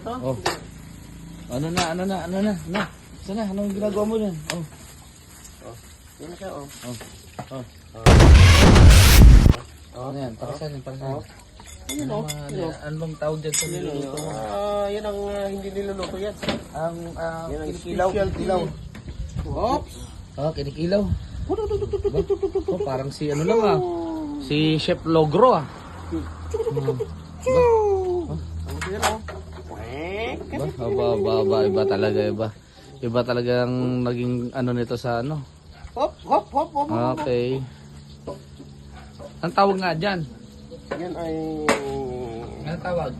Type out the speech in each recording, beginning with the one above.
to? Oh. Ano na? Sana, anong ginagawa mo dyan? Oh. Yan na siya, oh. Ano yan? Para saan? Ayun, oh. Ano bang tawag dyan sa niluluto? Yan ang hindi niluluto yan. Ang Yan ang kinikilaw. special dilaw. Oops! Kinikilaw. Oh, parang si ano lang si Chef Logro Iba talaga. Iba talagang naging ano nito sa ano. Hop. Okay. Ang tawag nga dyan? Yan ay... Ano tawag?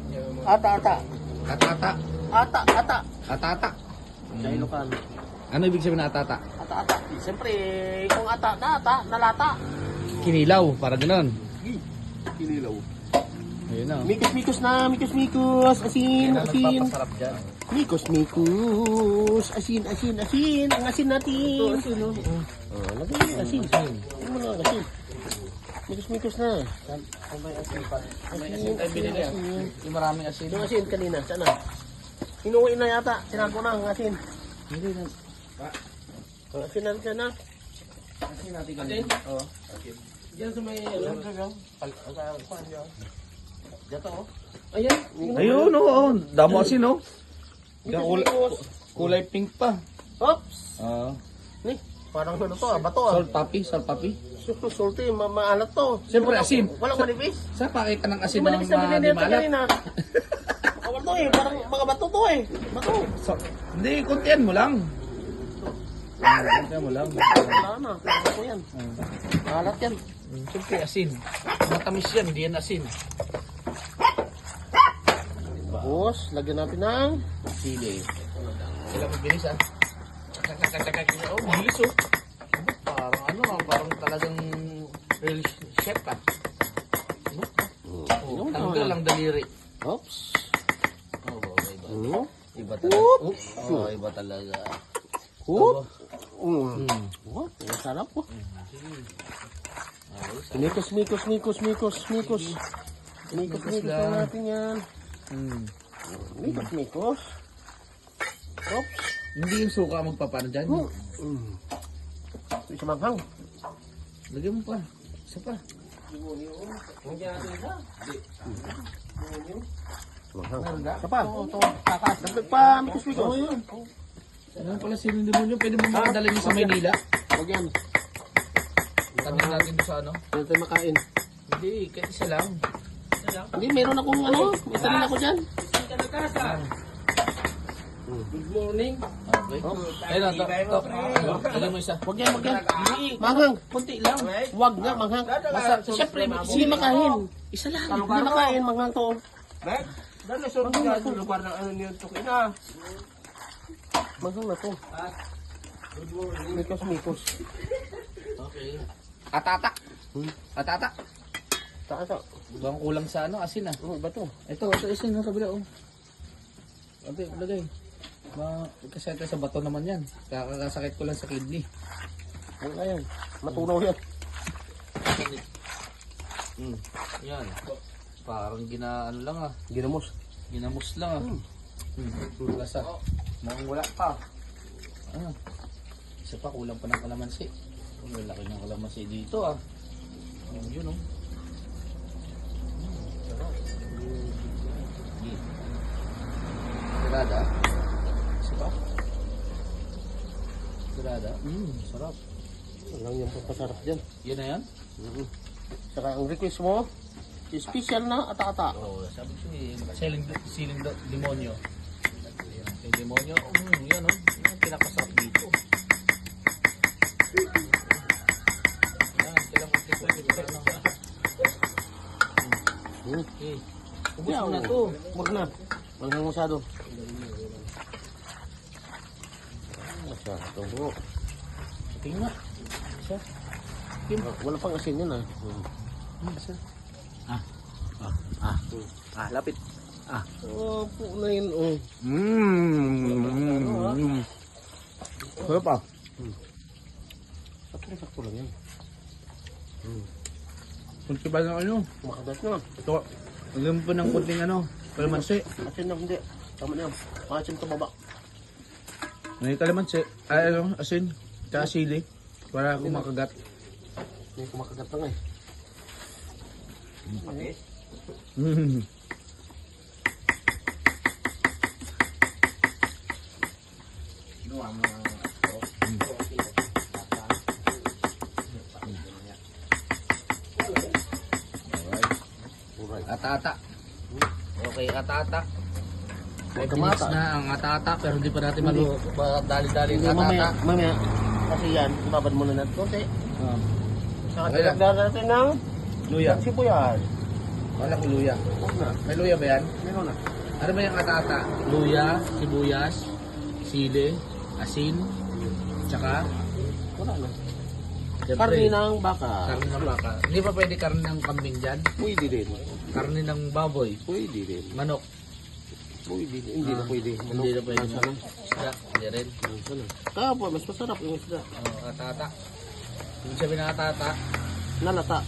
Ata. Atata. Ata. Sa Ilocano. Ano ibig sabihin na atata? Ata. Siyempre, kung ata, nalata. Kinilaw, para gano'n. Kinilaw. Ayun na. Mikos. Asin. Nagpapasarap dyan. Mikos. Asin. Ang asin natin. Ito, asin, no? Lagay yung asin. Ano mo na asin? Mikos na. May asin pa. May asin tayo binili. Yung maraming asin. Yung asin kanina, sana? Inuwi na yata. Sinago na ang asin. Hindi na. Ang asin na siya na. Asin natin kanina. Oo. Diyan sa may... Dito, oh. Ayun, oo. Damo asin, no? Mikos. Kulay pink pa. Oops! Oo. Parang ano to, bato Salt papi. Salty, maalat to. Siyempre, asin. Walang manipis. Saan pakita ng asin ng Manipis na binili di natin maalat? kanina. Awal to eh, parang mga bato to eh. Bato. Hindi, kuntian mo lang. Kuntian mo lang. Wala na, bato yan. Maalat yan. Siyempre, asin. Matamis yan, hindi yan asin. Tapos, lagyan natin ng Sili. Sila magbilis Oh, bilis oh. Parang talagang real chef Tanggal ang daliri. Oops. Iba talaga. Iba talaga. Ang sarap po. Mikos natin yan. Mikos. Oops. Hindi yung suka magpapano dyan. Isa manghang. Lagyan mo pa. Isa pa. Isa pa. Dagdag pa, mikos. Ano pala siling demonyo? Pwede mo makadala niyo sa Maynila? Huwag yan. Tabi natin doon sa ano? Hindi tayo makain. Hindi, kahit isa lang. Hindi, meron akong ano. May sarili ako dyan. Good morning. Okay. Ayun, lagyan mo isa. Huwag yan. Manghang. Kunti lang. Huwag nga, manghang. Siyempre, sige makain. Isa lang. Hindi makain, manghang to. Dahil sa lugar ng ano niyo ito kina. Manghang na to. Mikos. Okay. Atata. Taka. Bang kulang sa ano, asin ah. Ano ba to? Ito asin ng kabila oh. Okay, lagay. Kasi ito sa bato naman yan. Kakasakit ko lang sa kidney. Ano ka yan? Matunaw yan. Yan. Parang ano lang ah. Ginamos. Ginamos lang ah. Lasa. Mukhang wala pa. Isa pa, kulang pa ng kalamansi. Ang laki ng kalamansi dito ah. Yun oh. Sarada. Isa pa. Sarada. Sarap. Walang yung papasarap dyan. Yun na yan? Saka ang request mo, special na ata-ata. Oo, sabi ko siling demonyo. Yung demonyo, yan oh. Yan ang pinakasarap dito. Yan, kailang mag-tikot na. Okay. Ubus mo na to. Huwag na. Walang masyado. Masyado bro. Tingnan nga. Isa. Wala pang asin yun ah. Isa. Lapit. Oh, po na yun oh. Sarap ah. Sakto lang yan. Kunti ba ng ano? Makadat na. Ito. Lagyan mo pa ng kunting ano. Kalamansi. Asin na hindi. Tama na yan. Maasim ito baba. May kalamansi. Ay, ano, asin. Tsaka sili. Para kumakagat. May kumakagat na nga eh. Ata-ata. Okay, ata-ata. 5 Huwag minutes kamata. na ang ata-ata pero hindi pa natin dali-dali Hindi, ang mamaya, ata-ata. mamaya. Kasi yan, ibabad muna natin konti. Saka Okay lang. tinagdagan natin ng Luya. sibuyas. Wala ko luya. Huwag na. May luya ba yan? Meron na. Ano ba yung ata-ata? Luya, sibuyas, sili, asin, tsaka Wala na. siyempre, Karne ng baka. karne ng baka. Hindi pa pwede karne ng kambing dyan? Pwede din. Karne ng baboy, Pwede din. manok. Pwede din. Hindi na pwede. Hindi na pwede. Nasa na. Isda, hindi rin. Nasa na. Kaya po, mas masarap yung isda. Ata-ata. Ibig sabihin ng ata-ata, Nalata.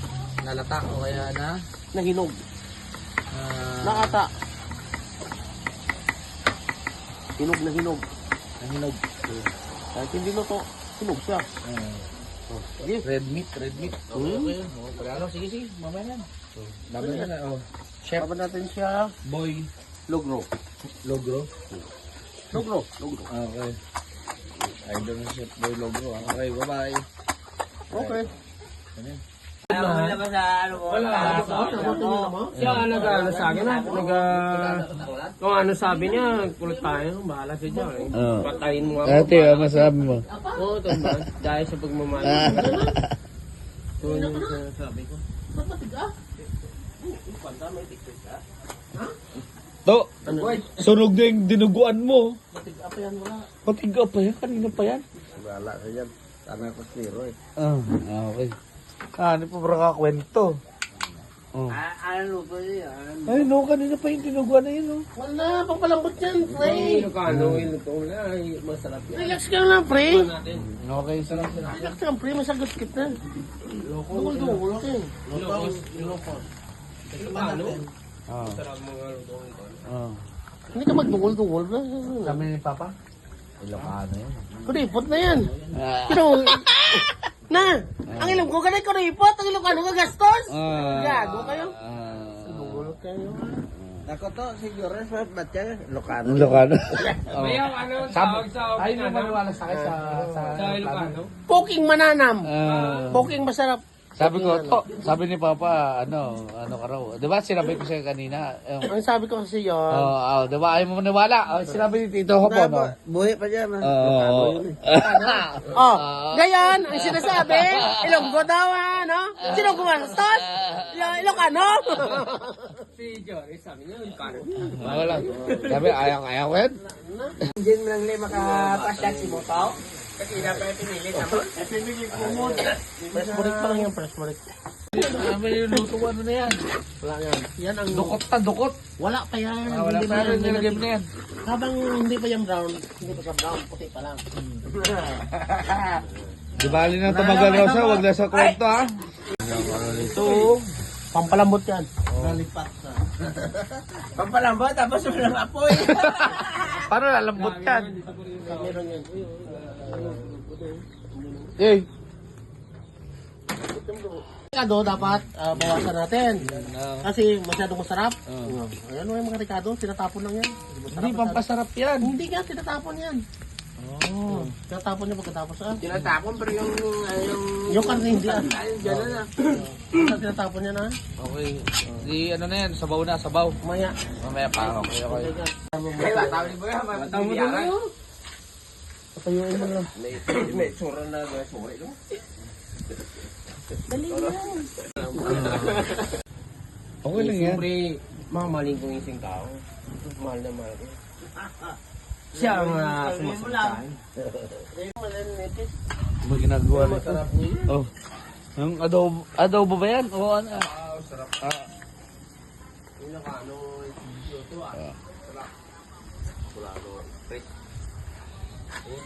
nalata o kaya na Nahinog. ah, Nakata. Hinog na hinog. nahinog. Kahit hindi na to, hinog siya. Oh, sige. Red meat, red meat. Okay, okay. Pagkano, sige, sige. Mamaya yan. Dami na na. Oh. Chef Chef natin siya. Boy Logro. Logro. Logro. Logro. Okay. Idol ng Chef Boy Logro. Okay, bye-bye. Okay. Ano yan? Siya nag-ano sa akin ha. Kung ano sabi niya, kulit tayo. Bahala siya dyan. Patayin mo ako. ano masabi mo? Oo, ito ba? Dahil sa pagmamahal. Ito yung sinasabi ko. To, sunog na yung dinuguan mo. Matiga pa yan, wala. Patiga pa yan, kanina pa yan. Wala ka yan. Tama ko kliro eh. Okay. Ano pa ba kakwento? Oh. Ano ba yan? Ay no, kanina pa yung dinuguan na yun, no? Wala, papalambot yan, pre. Ilocano, Ilocano na. Masarap yan. Relax ka lang, pre. Natin. Okay, sarap na. Relax ka lang, pre. Masagot kita. Dungol-dungol ka eh. Ilocos. Ilocano? Ah. Sarap mga Ilocano. Ah. Hindi ka magdungol-dungol. Sabi ni Papa? Ilocano yan. Kuripot na yan. Pero, na, ang ilong ko ganay kuripot, ang ilong ka gastos. Gago kayo. Dungol kayo. Ako to, siguro, ba't yan? Ilocano. Ilocano. May yung ano, tawag sa Ay, mo maniwala sa akin sa Ilocano? Poking mananam. Poking masarap. Sabi ko, sabi ni Papa, ano ka raw. Di ba sinabi ko sa'yo kanina? Ang sabi ko kasi yun. Di ba ayaw mo maniwala? Sinabi ni Tito ko po, no? Buhay pa dyan. Oo. Oh, gayon, ang sinasabi, Ilonggo daw, ano? Sino gumastos? Ilocano? Si Jory, sabi niya, Ilocano. Wala. Sabi, ayaw ko yan. Hindi mo lang makapasyak si Motaw. Kasi na pa yung pinili naman. Pinili ko mo. Fresh burik pa lang yan, fresh burik. Sabi yung luto ko, ano na yan? Wala yan. Yan ang... Dukot na, dukot. Wala pa yan. Wala Hindi pa yan rin, nilagay mo na yan. Habang hindi pa yan brown, hindi pa siya brown, puti pa lang. Di bali na tumagal raw siya, wag na sa kwento, ha? Ito, pampalambot yan. Nalipat na. Pampalambot, tapos walang apoy. Paano lalambot yan? Meron yan. Eh, Ricado dapat bawasan natin. Kasi masyadong masarap. Ayan o yung mga Ricado, tinatapon lang yan. hindi pampasarap yan. Hindi nga, tinatapon yan. Tinatapon niya pagkatapos Tinatapon, pero Yung karne hindi ah. ayun, gano'n na. Basta tinatapon niya na. Okay. Di ano na yan, sabaw na, sabaw. Maya. Mamaya pa, okay. Ay, matawin mo yan, matawin mo. Patayuin mo lang. May tsura na, may tsura. Okay lang yan. Siyempre, mamaling kong isang tao. Mahal na mahal ko. Siya ang sumasasahin. Ano ginagawa nito? Oh. Yung adobo ba yan? Oo, ano? Sarap. Ilocano, ito sarap. Kulado.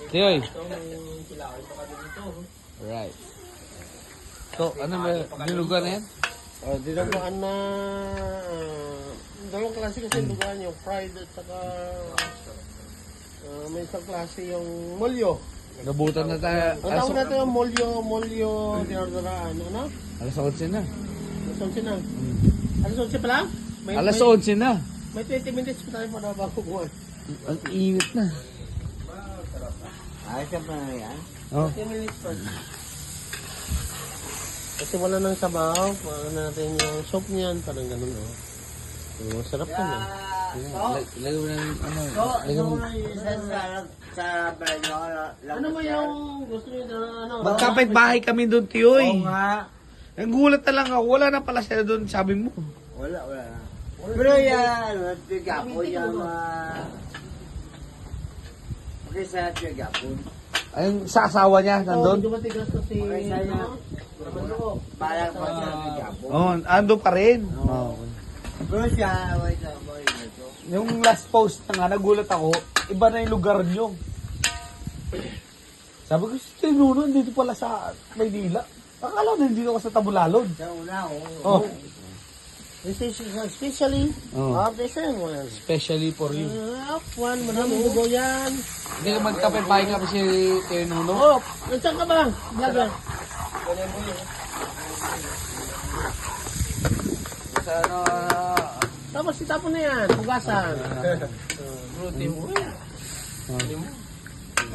Tiyoy. Itong silawin pa kami dito. Alright. So, ano ba? Dinugan na yan? Dinuguan na... dalawang klase kasi duguan yung fried at saka... may isang klase yung molyo. Nabutan na tayo. Ang tawag natin yung molyo dinarduraan. Ano? Alas 11 na. Alas 11 na. Alas 11 pa lang? Alas 11 na. May 20 minutes pa tayo para bago kuhan. Ang init na. Ayos ka pa na yan? Oh. 20 minutes pa. Kasi wala nang sabaw. Paano natin yung soup niyan. Parang ganun, oh. Sarap yan, eh. Lagay mo ng ano. So, Lagay mo. sa baryo, Ano mo yung gusto niyo na ano? Magkapit bahay kami doon, Tiyoy. Oo nga. Nagulat na lang ako. Wala na pala sila doon, sabi mo. Wala na. Pero yan, tigapo yan, pakisa tigapo. Ayun, sa asawa niya, nandun. Medyo matigas na si... Pakisa niya. Ano? Parang pa siya tigapo. Oh, ando pa rin. Oh. Pero siya, wait na, boy, ito. Yung last post na nga, nagulat ako, iba na yung lugar nyo. Sabi ko, si Tinuno, dito pala sa Maynila. Akala na dito ako sa Tabulalon. Sa una, Oh, This is especially... Oh. this is one. especially for you. One, maraming dugo yan. Hindi ka magkapit bahay ka pa si Tinuno. Oh, nandiyan ka ba? Vlogger. Sa ano, Tapos itapon na yan, hugasan. Bruti mo.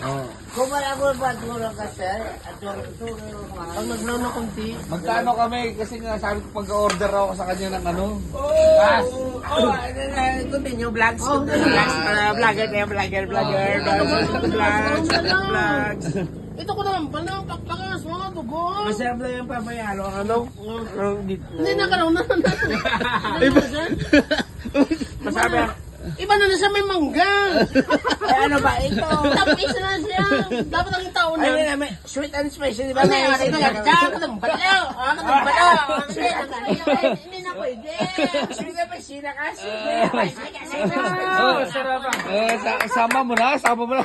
oh. kung wala ko ba tulong ka, sir, at tulong Pag nag-brown na konti, Magkano kami? Kasi nga sabi ko pag-order ako sa kanya ng ano. continue vlogs. Vlogger kayo, vlogger. vlogs. Ito ko naman pala, pakpakas, mga dugo. Masarap lang yung pamayalo. Ano? Hindi na karaw na. Masabi ah. Iba na siya may mangga. Ay, ano ba ito? Tapis na siya. Dapat ang taon Ay, na. may sweet and spicy, di ba? Ano yan? Ito yan. Katambalaw. Katambalaw. Hindi na pwede. Sweet and spicy na kasi. Oh, sarap ah. Sama mo na, sama mo na.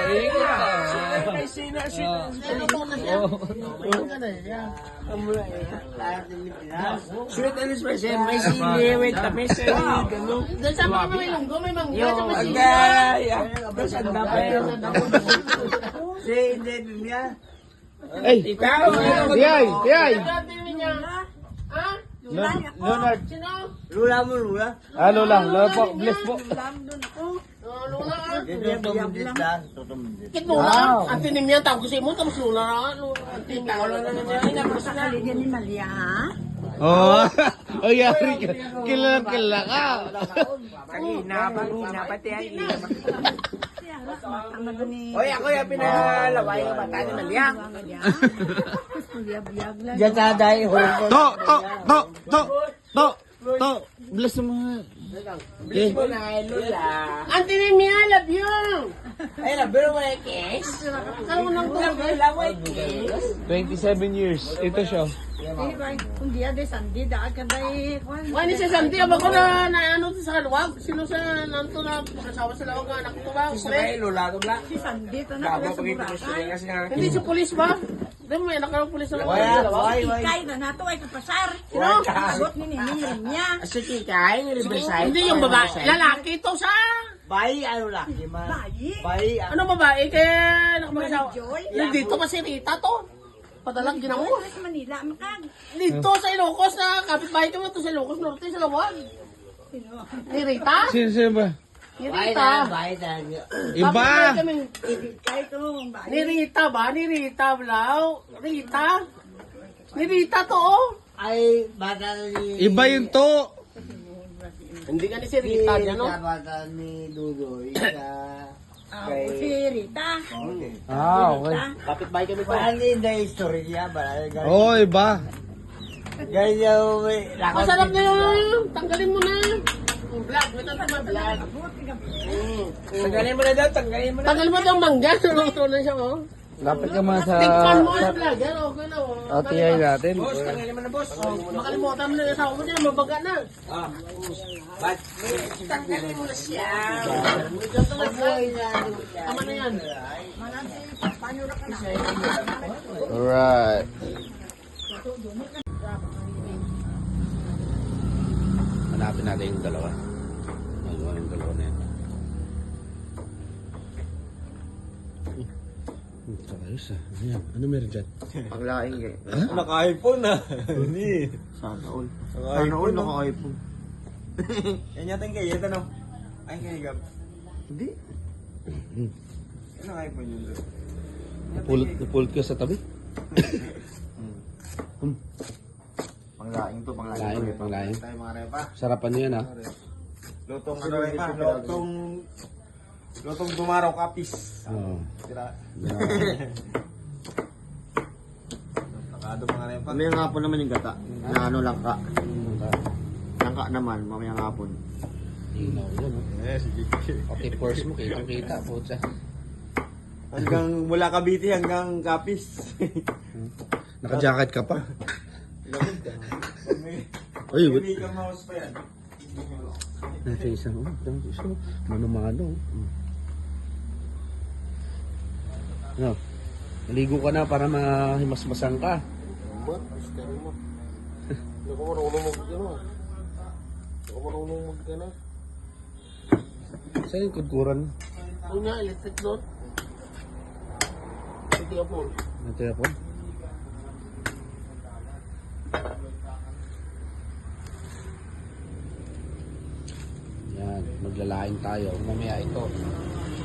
Ikot na. Spicy na, sweet and Ano to na siya? Mangga na siya. Sweet and spicy. May sili, may tamis, gano'n. Dahil sa mga may lunggo, may mangga. Sa may sili. Agay! Sanda pa yun. Si hindi, Biblia. Ay, Ikaw, Tiyay, Tiyay. Ha? Leonard. Sino? Lula mo, Lula. Lola po, bless po. Lula ka? Tutumdit lang. Tutumdit. Kit Lula? Ang tinim yan, tawag ko sa imo, tapos Lula na. Ang tinim ko lang naman yan. Oh, oh, yari ka. Kilala ka. Pag-ina pati ang ina. Oy, ako yung pinalaway ng bata ni Malia. Diyan sa dahil To. Bless mo. Bless mo na kay Lula. Ang tinim niya, love you! Ay, nabiro mo na yung kiss. Kala mo nang Nabiro mo yung kiss. 27 years. Ito siya. Kung di ada sandi, daan ka dahil. Wani si Santi, abang ko na ano sa kaluwag. Sino sa nanto na pagkasawa sila ang anak ko ba? Gusto ba yung Lula? Lula? Si sandi, ito na Gabo pala sa pag ito Boracay. kasi nga. Hindi si pulis ba? Di mo may anak ka ng pulis na Why? Ikay na nato ay kapasar. Sino? Abot ni Nining niya. Si Kikay, Riverside. Hindi yung babae. Lalaki to sa... Bayi, ano laki man? Bayi. Bayi, Ano babae? Kaya nakapagsawa. Joy. Nandito pa si Rita to. Padalang ginawa. Sa Manila, makag. Dito sa Ilocos na kapitbahay ko to sa Ilocos Norte sa Lawag. Ni Rita? Sino ba? Ni bayi Rita. na, bayi na. Iba. Kapitbahay kami. Ikay to, bayi. Ni Rita ba? Ni Rita, Blau? Rita? Ni Rita to, oh. Ay, bata ni... Iba yun to. Hindi ka ni si Rita dyan, no? Bata ni Dudoy sa... Si Rita. Okay. Okay. Kapitbahay kami to. Paano yung the history niya? Oh, iba. Ganyan may... Masarap na yun. Tanggalin mo na. Yung black. May tatama black. Tanggalin mo na daw, tanggalin mo na. Tanggalin mo daw mangga. Luto na siya, oh. Lapit ka mga sa... Tikpan mo ang vlogger. Okay na, oh. Tiyay natin. Boss, tanggalin mo na, boss. Makalimutan mo na yung asawa mo dyan. Mabaga na. Ba't? Tanggalin mo na siya. Tama na yan. Alright. Hanapin natin yung dalawa. Magawa yung dalawa na yan. Ayos ah. Ayan. Ano meron dyan? Panglaing eh. Naka-iPhone na. Hindi. Sana all. Sana Naka-iPhone all no? naka-iPhone. Yan yata yung kaya. Tanong. Ay, kaya Gab. Hindi. Yan naka-iPhone yun doon. Napulot ko sa tabi. Panglaing to, panglaing. Laing, panglaing. Tayo mga repa. Sarapan niyo yan ah. Lutong ano repa. Lutong dumaraw kapis. Oo. Tira. Yeah. Nakado mga repa. Mamaya nga po naman yung gata. Na ano, langka. Langka naman, mamaya nga po. Ilaw yan ah. Eh, sige. Pati purse mo, kitang-kita po siya. Hanggang mula Cavite hanggang Capiz. Naka-jacket ka pa. Lamig ka. Uy, Hindi ka mouse pa yan. nasa isang, mano-mano. Ano? Naligo ka na para mahimasmasan ka. Ba't? Isteri mo. Hindi ako marunong mag-ano. Hindi ako marunong mag-ano. Saan yung kudkuran? Ano nga, electric doon? Hindi ako. Natira po. Yan, maglalaing tayo. Mamaya ito.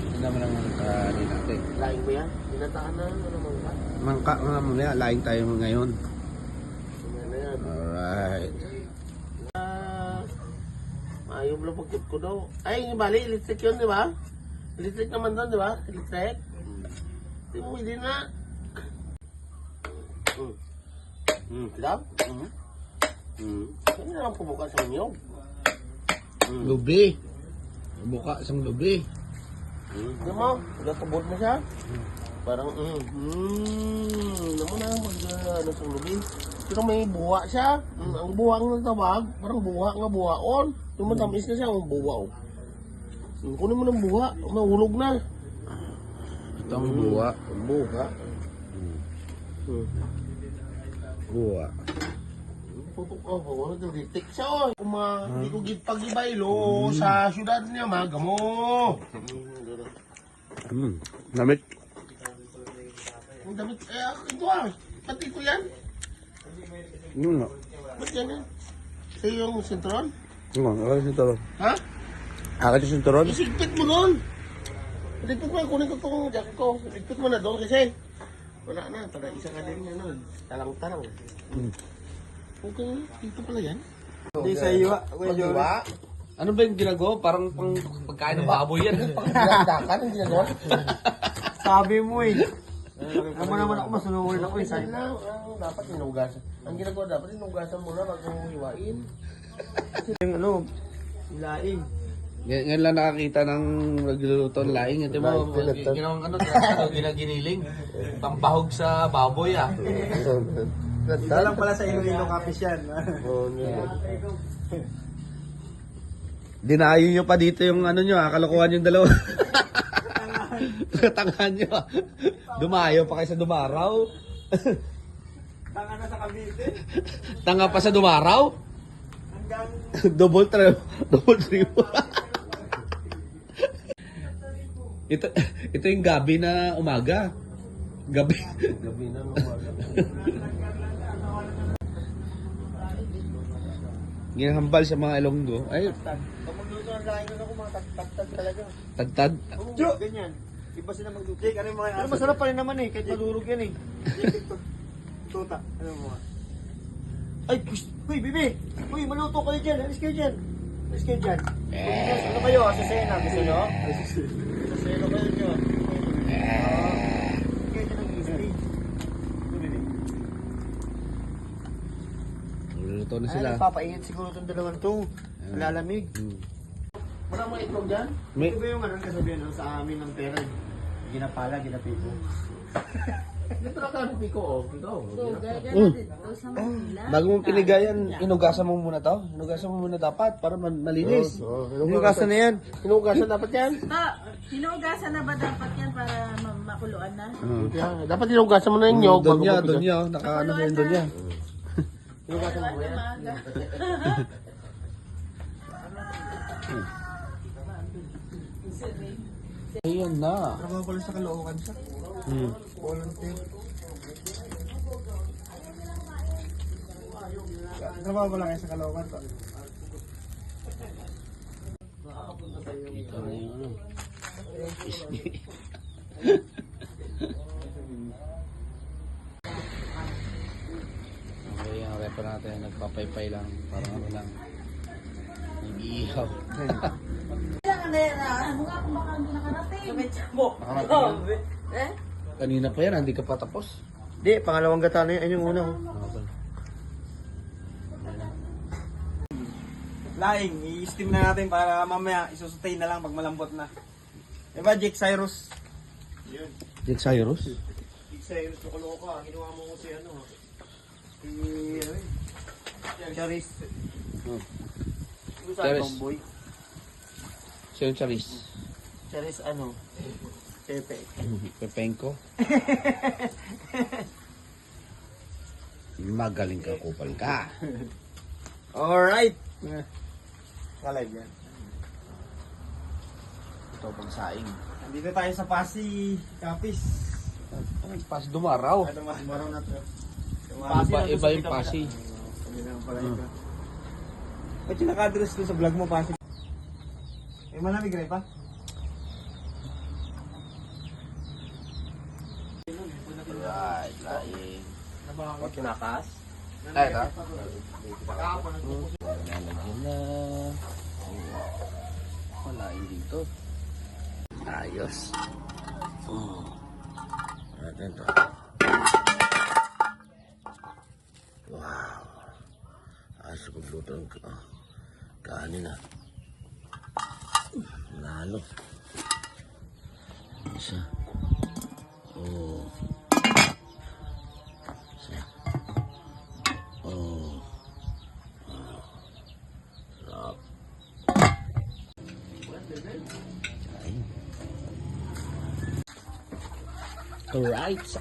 Ito naman ang kanin natin. Laing mo yan? Dinataan na, ano naman ka? Mangka nga mamaya, laing tayo ngayon. Ano na yan? Alright. Ayaw mo pagkip ko daw. Ay, yung bali, electric yun, di ba? Electric naman doon, di ba? Electric. Hindi mo, hindi na. Lab? Ano na lang pubuka sa inyo? Lubi. Buka isang lubi. Hindi mo, natubod na siya. Parang, ano mo na, ano sa lubi. Pero may buwa siya. Ang buwa ng tawag, parang buwa nga buwaon. Yung matamis na siya, ang buwa. Kunin mo ng buwa, mahulog na. Ito ang buwa. Ang buwa. Buwa. Oh, nagritik siya, oh. Kung hindi ko pag-ibaylo sa syudad niya, magamo. Namit. Ang damit, ito ah. Pati ko yan. Yun nga. Ba't yan yan? Sa yung sentron? Yun nga, akin yung sinturon. Ha? Akin yung sinturon? Isigpit mo doon. Isigpit mo, kunin ko itong jacket ko. Isigpit mo na doon kasi wala na. Tada isa ka din yan. Talang-talang. Okay, dito pala yan. Hindi sa iwa. Mag-iwa? Ano ba yung ginagawa? Parang pang pagkain ng baboy yan. Pagdakan ang ginagawa. Sabi mo eh. Alam mo naman ako, masunungol ako eh. Sabi na, dapat inugasan. Ang ginagawa dapat inugasan muna bago hiwain. Yung ano, laing. Ngayon lang nakakita ng nagluluto ng laing. Ito mo, ginawang ano, ginaginiling. Pampahog sa baboy ah. Ito lang pala sa Iloilo Capiz yan. Dinayo nyo pa dito yung ano nyo, kalokohan yung dalawa. Tangan nyo. Dumayo pa kayo sa dumaraw. Tanga na sa Cavite. Tanga pa sa dumaraw. Hanggang double triple. ito yung gabi na umaga. Gabi. Gabi na umaga. Ginahambal sa mga Ilonggo. Ay, pag magluto ng laing ako, mga tag-tag talaga. tagtad. Jo! Ganyan. Iba sila magluto. Jake, ano yung mga pero masarap pa rin naman eh, kahit madurog yan eh. Tuta. Ano mo? Ay, uy, bibi! Uy, maluto kayo dyan. Alis kayo dyan. Alis kayo dyan. Ano kayo? Sa sena. Gusto nyo? Sa sena kayo nyo. Kayo dyan ang easy. Ano, bibi? Luluto na Ay, sila. nagpapainit siguro itong dalawang to. Lalamig. Wala mo itlog dyan? May, Ito ba yung ano, kasabihan no, sa amin ng pera? Ginapala, ginapipo. Dito na ka, Pico, oh. Ikaw. bago mong pinigayan, inugasan mo muna to. Inugasan mo muna dapat para malinis. Inugasan na yan. Inugasan dapat yan? Hinugasan na ba dapat yan para makuluan na? Dapat inugasan mo na yung nyog. Doon niya, doon niya. Nakaano na yun doon niya. Inugasan mo yan. Ayun na. Trabaho pala sa Caloocan siya. Volunteer. Trabaho pala kayo sa Caloocan to. Kita na yung ano. Okay, yung repa natin, nagpapaypay lang. Parang ano lang. Nag-iihaw. Kanina pa yan, hindi ka pa tapos. Di, pangalawang gata na yun yung una. Okay. Laing, i-steam na natin para mamaya isusutay na lang pag malambot na. Diba, Jake Cyrus? Yun. Jake Cyrus? Jake Cyrus, Kaloka. Ginawa mo ko si ano. Si... Charis. Charis. Tomboy. Siya yung Charis. Charis ano? Pepe. Pepenko. Magaling ka, kupal ka. Alright. Kalay yan. Ito pang saing. Nandito tayo sa Pasi, Kapis. Ay, pas dumaraw. Ano maraw na to? Iba yung pasi. Sabi na pala ito. Ba't yung nakadress ko sa vlog mo, Pasi? Eh, malamig rin pa? Right, laing. Pag kinakas. Ay, ito. Lalagyan na. Malain dito. Ayos. Natin to. Wow. Ayos sa pagluto ng kanin ah. Lalo. Isa. Oh. Isa. Oh. Sarap. Kain.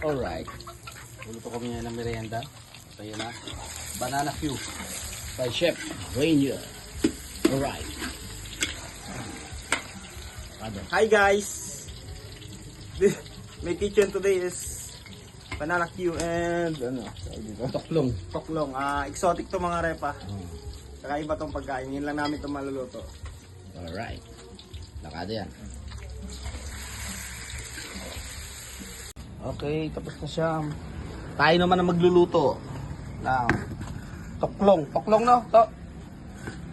Alright. Luto kami ngayon ng merienda. So yun na. Banana Q by Chef Ranger. Alright. Hi guys! My kitchen today is banana Q and ano? Toklong. Toklong. Exotic to mga repa. Saka iba tong pagkain. Yun lang namin itong maluluto. Alright. Lakado yan. Okay, tapos na siya. Tayo naman ang magluluto. Ng toklong. Toklong no?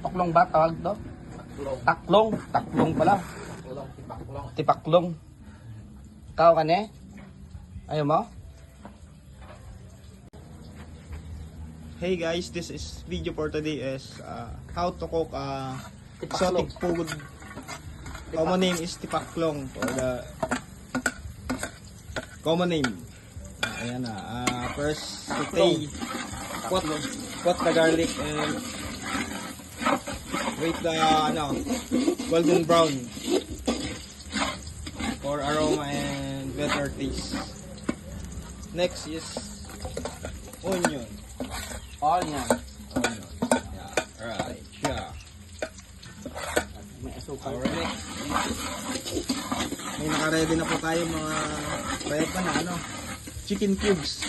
Toklong ba tawag to? Taklong. Taklong pala. Tipaklong. Kao ka ne? Ayaw mo? Hey guys, this is video for today is how to cook exotic food. Common name is tipaklong for the common name. Ayan na. First, saute. Put the garlic and wait the golden brown for aroma and better taste. Next is onion. Onion. Yeah, right. Yeah. May asukal. Alright. May naka-ready na po tayo mga repa na chicken cubes.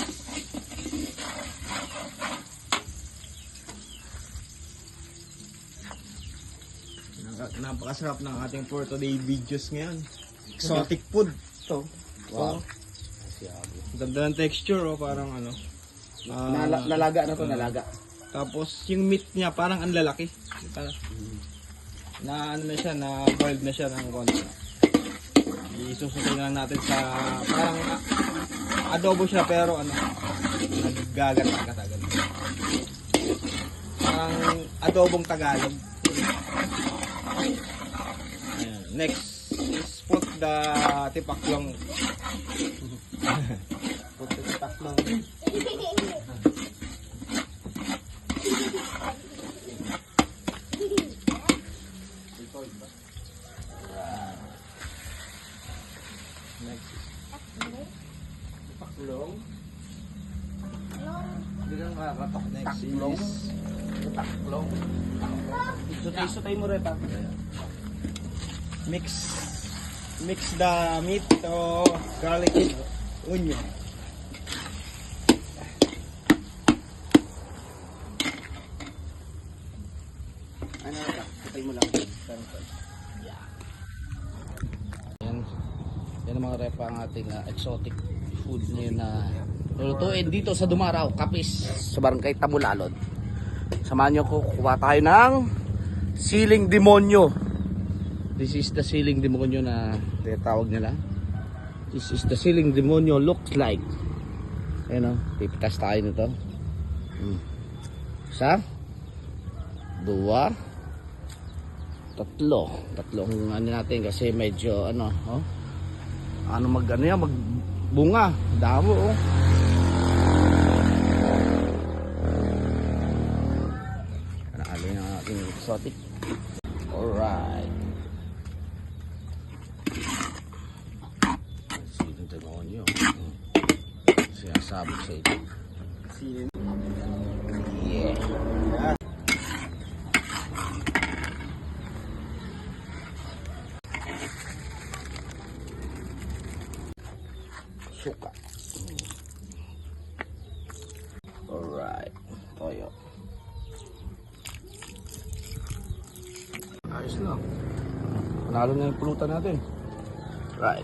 Napakasarap ng ating for today videos ngayon. Exotic food. Ito. Wow. Ganda ng texture parang Nalaga na to, nalaga. Tapos yung meat niya parang ang lalaki. Na ano na siya, na boiled na siya ng konti. Isususin lang natin sa parang adobo siya pero naggagat-gagat. Parang adobong Tagalog. Ayan. Next is put the tipaklong. Put the tipaklong. Next is tipaklong. Hindi lang kakatok. Next is Taklong. Sutay mo rin pa. Mix the meat to garlic onion. Ano ka? Patay mo lang. Yan. Yan ang mga repa ang ating exotic food ngayon na lulutuin dito sa Dumaraw, Capiz, sa Barangay Tamulalon. Samahan nyo ko, kuha tayo ng siling demonyo. This is the siling demonyo na tinatawag nila. This is the siling demonyo looks like. Ayan o, pipitas tayo nito. Isa, dua, tatlo. Tatlong ano natin kasi medyo ano, oh. Ano mag ano yan, magbunga. Damo oh. Nakali ng ating exotic. Alright. Siling demonyo. Sinasabog sa ito. Yeah. Suka. Alright. Toyo. Ayos lang. Panalo na yung pulutan natin. Right.